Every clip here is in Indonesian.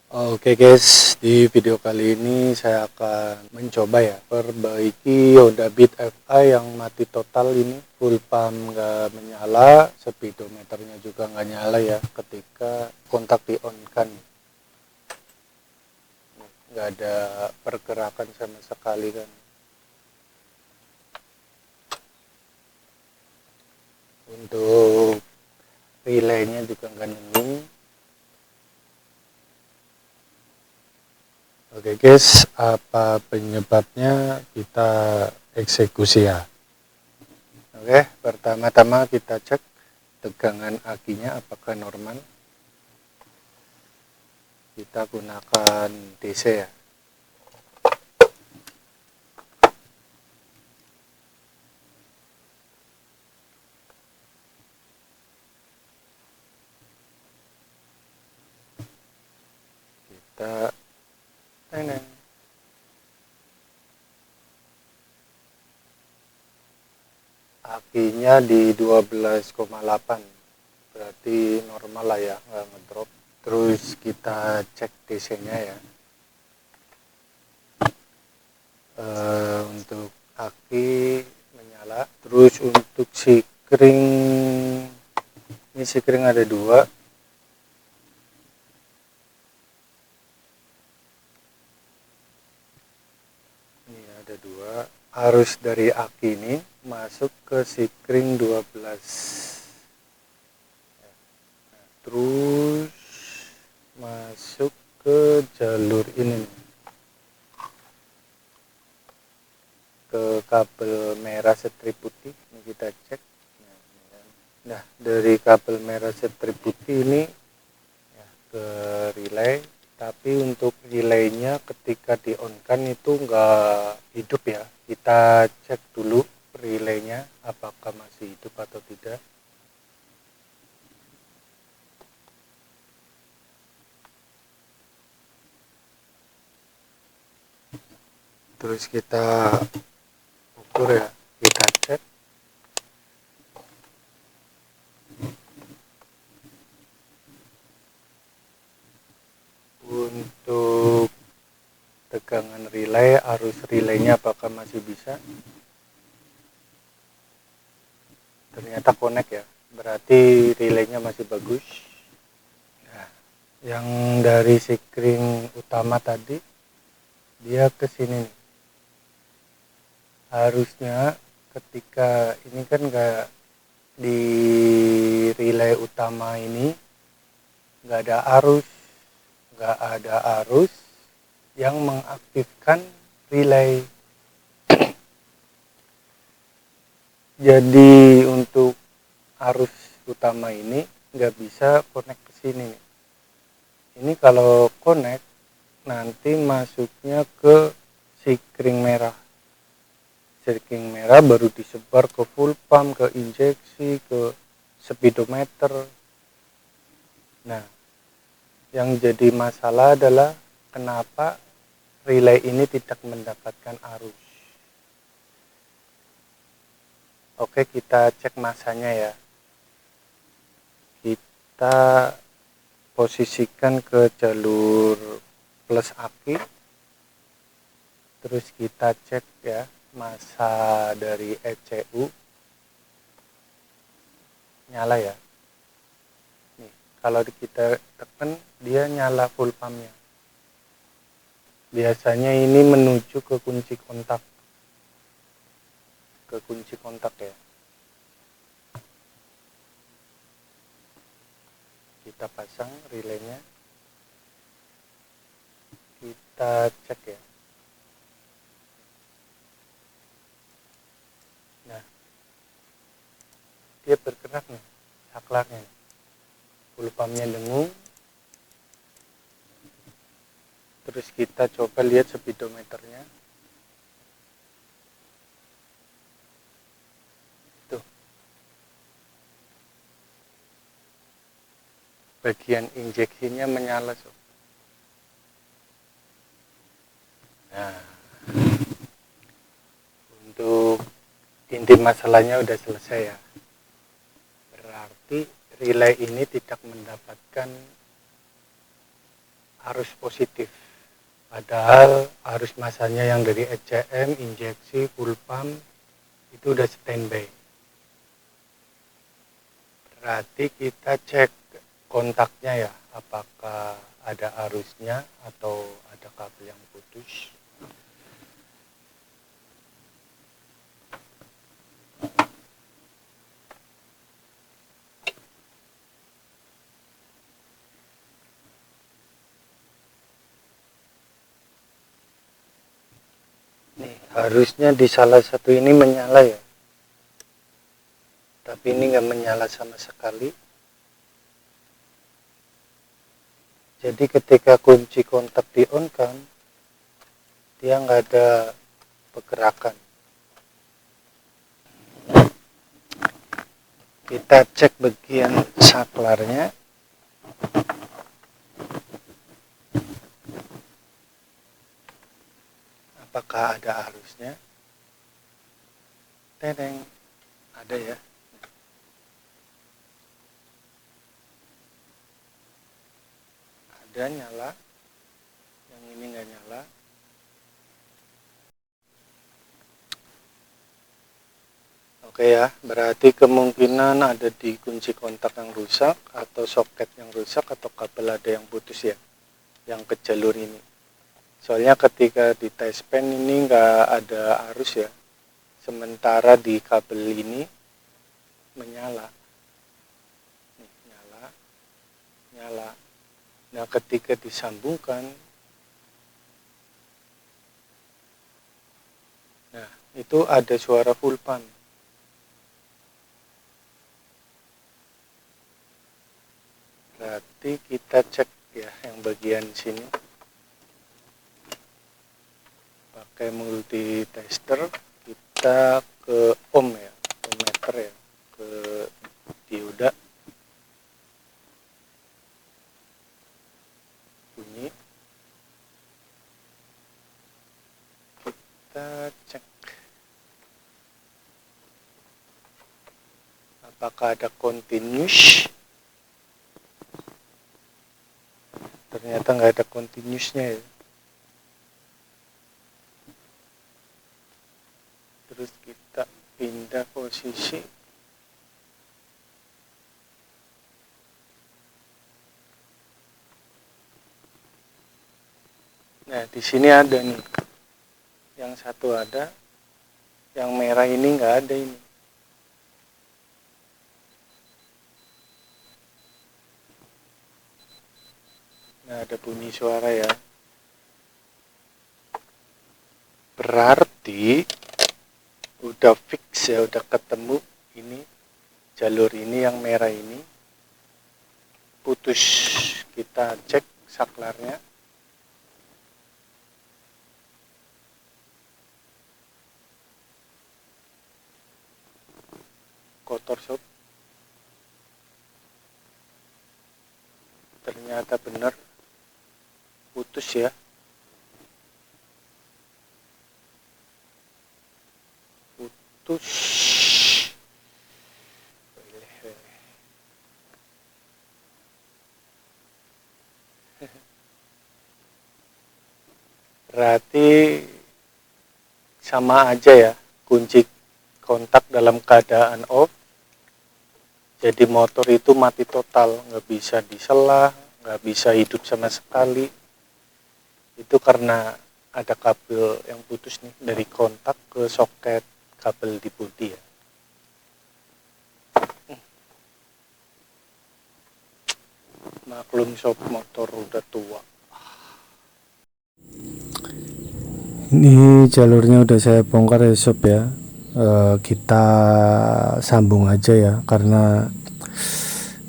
Oke guys, di video kali ini saya akan mencoba ya perbaiki Honda Beat FI yang mati total ini, full pump nggak menyala, speedometernya juga nggak nyala ya ketika kontak di on kan, nggak ada pergerakan sama sekali kan. Untuk relaynya juga nggak nyambung. Oke guys, apa penyebabnya kita eksekusi ya. Oke, pertama-tama kita cek tegangan akinya apakah normal. Kita gunakan DC ya. Kita teneng. Akinya di 12,8, berarti normal lah ya, nggak ngedrop. Terus kita cek DC-nya ya. Untuk aki menyala. Terus untuk sikring, ini sikring ada dua. Ini ada dua. Arus dari aki ini masuk ke sikring 12. Terus masuk ke jalur ini, ke kabel merah strip putih. Ini kita cek. Nah, dari kabel merah strip putih ini ya, ke relay. Tapi untuk relaynya ketika di on kan itu nggak hidup ya. Kita cek dulu relaynya apakah masih hidup atau tidak. Terus kita ukur ya, kita cek. Untuk tegangan relay, arus relaynya apakah masih bisa. Ternyata connect ya, berarti relaynya masih bagus. Nah, yang dari sikring utama tadi dia ke sini nih. Harusnya ketika ini kan nggak di relay utama ini nggak ada arus yang mengaktifkan relay. Jadi untuk arus utama ini nggak bisa connect ke sini nih. Ini kalau connect nanti masuknya ke sikring merah. Sikring merah baru disebar ke full pump, ke injeksi, ke speedometer. Nah, yang jadi masalah adalah kenapa relay ini tidak mendapatkan arus. Oke, kita cek masanya ya. Kita posisikan ke jalur plus aki. Terus kita cek ya masa dari ECU nyala ya. Nih, kalau kita tekan dia nyala full pumpnya. Biasanya ini menuju ke kunci kontak. Ke kunci kontak ya. Kita pasang relaynya. Kita cek ya. Nah, dia bergerak nih, saklarnya. Full pumpnya dengung. Terus kita coba lihat speedometernya. Tuh. Bagian injeksinya menyala, sob. Nah, untuk inti masalahnya udah selesai ya. Berarti relay ini tidak mendapatkan arus positif, padahal arus masanya yang dari ECM, injeksi, full pump itu udah standby. Berarti kita cek kontaknya ya, apakah ada arusnya atau ada kabel yang putus. Nih, harusnya di salah satu ini menyala ya, tapi ini nggak menyala sama sekali. Jadi ketika kunci kontak di on kan, dia nggak ada pergerakan. Kita cek bagian saklarnya. Apakah ada arusnya? Tedeng, ada ya. Ada nyala, yang ini nggak nyala. Oke ya, berarti kemungkinan ada di kunci kontak yang rusak, atau soket yang rusak, atau kabel ada yang putus ya, yang ke jalur ini. Soalnya ketika di test pen ini nggak ada arus ya, sementara di kabel ini menyala. Nih, nyala, nyala. Nah, ketika disambungkan, nah itu ada suara full pump. Berarti kita cek ya yang bagian sini pakai multi tester, kita ke ohm ya, ke meter ya, ke dioda, bunyi, kita cek apakah ada continuous. Ternyata nggak ada continuousnya ya. Terus kita pindah posisi. Nah, di sini ada nih. Yang satu ada, yang merah ini nggak ada ini. Nah, ada bunyi suara ya. Berarti udah fix ya, udah ketemu ini jalur ini yang merah ini putus. Kita cek saklarnya. Kotor sob. Ternyata benar putus ya. Putus. Berarti sama aja ya, kunci kontak dalam keadaan off, jadi motor itu mati total, nggak bisa disela, nggak bisa hidup sama sekali. Itu karena ada kabel yang putus nih dari kontak ke soket kabel di bodi ya. Maklum sob, motor udah tua. Ini jalurnya udah saya bongkar ya sob ya. Kita sambung aja ya, karena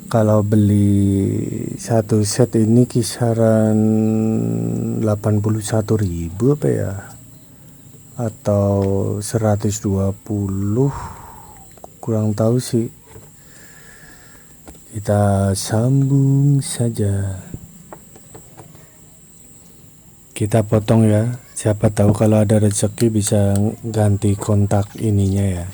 kalau beli satu set ini kisaran 81.000 apa ya, atau 120, kurang tahu sih. Kita sambung saja, kita potong ya, siapa tahu kalau ada rezeki bisa ganti kontak ininya ya.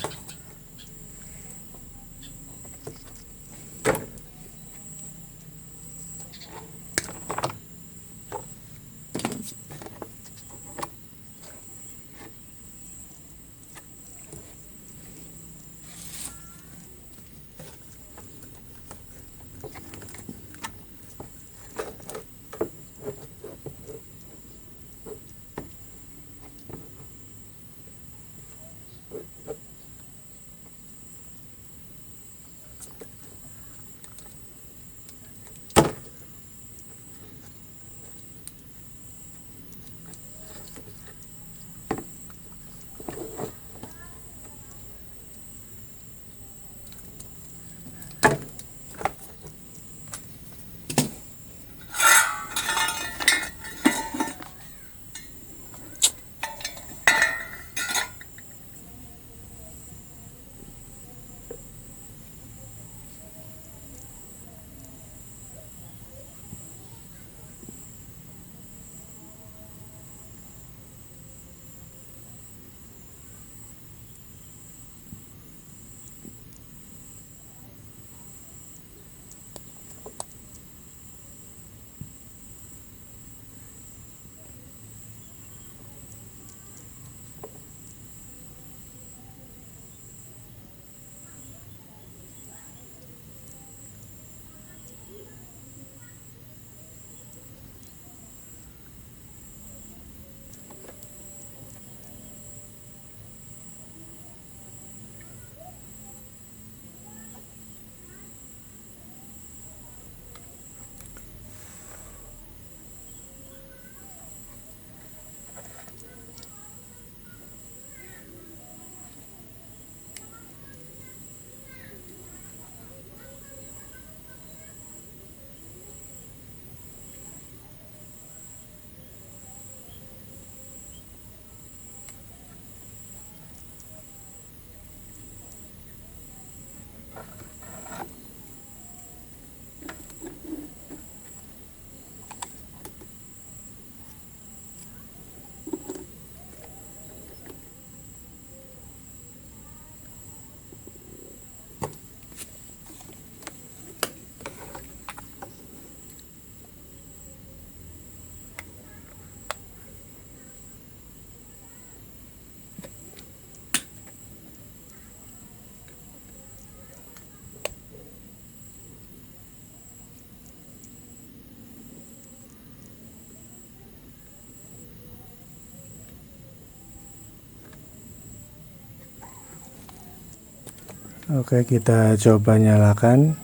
Oke, kita coba nyalakan.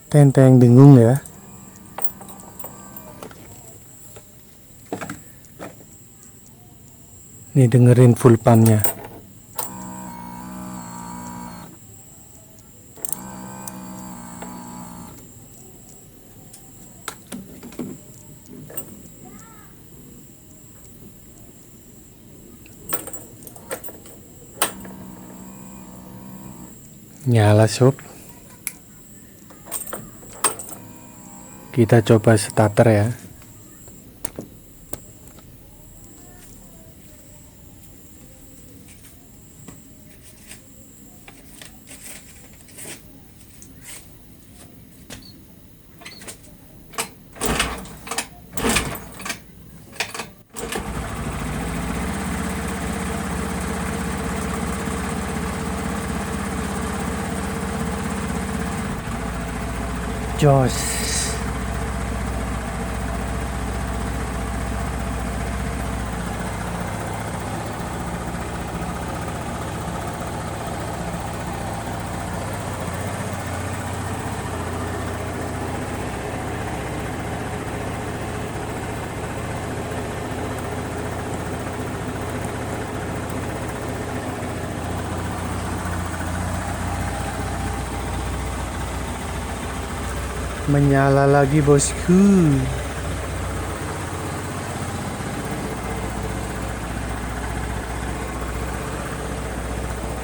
Tenteng dengung ya. Nih dengerin full pumpnya. Nyala sob. Kita coba starter ya. Jos. Menyala lagi bosku.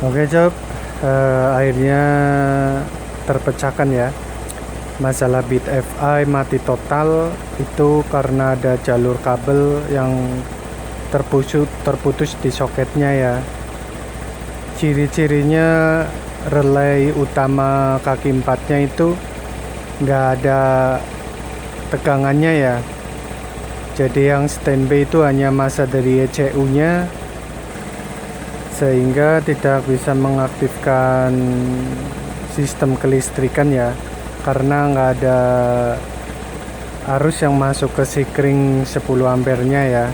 Oke sob, akhirnya terpecahkan ya. Masalah bit FI mati total itu karena ada jalur kabel yang terputus di soketnya ya. Ciri-cirinya relay utama kaki empatnya itu nggak ada tegangannya ya. Jadi yang standby itu hanya masa dari ECU nya, sehingga tidak bisa mengaktifkan sistem kelistrikan ya, karena nggak ada arus yang masuk ke sikring 10 ampernya ya,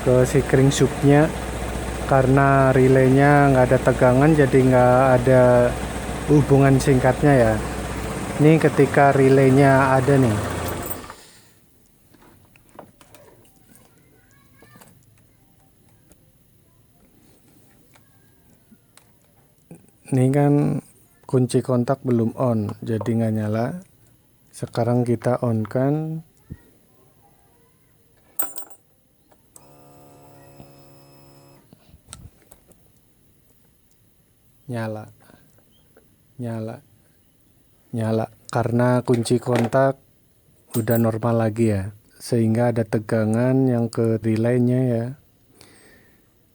ke sikring subnya. Karena relaynya nggak ada tegangan, jadi nggak ada hubungan singkatnya ya. Ini ketika relaynya ada nih. Ini kan kunci kontak belum on, jadi nggak nyala. Sekarang kita on kan. Nyala. Karena kunci kontak udah normal lagi ya, sehingga ada tegangan yang ke relaynya ya,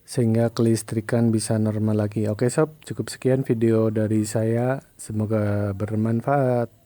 sehingga kelistrikan bisa normal lagi. Oke sob, cukup sekian video dari saya, semoga bermanfaat.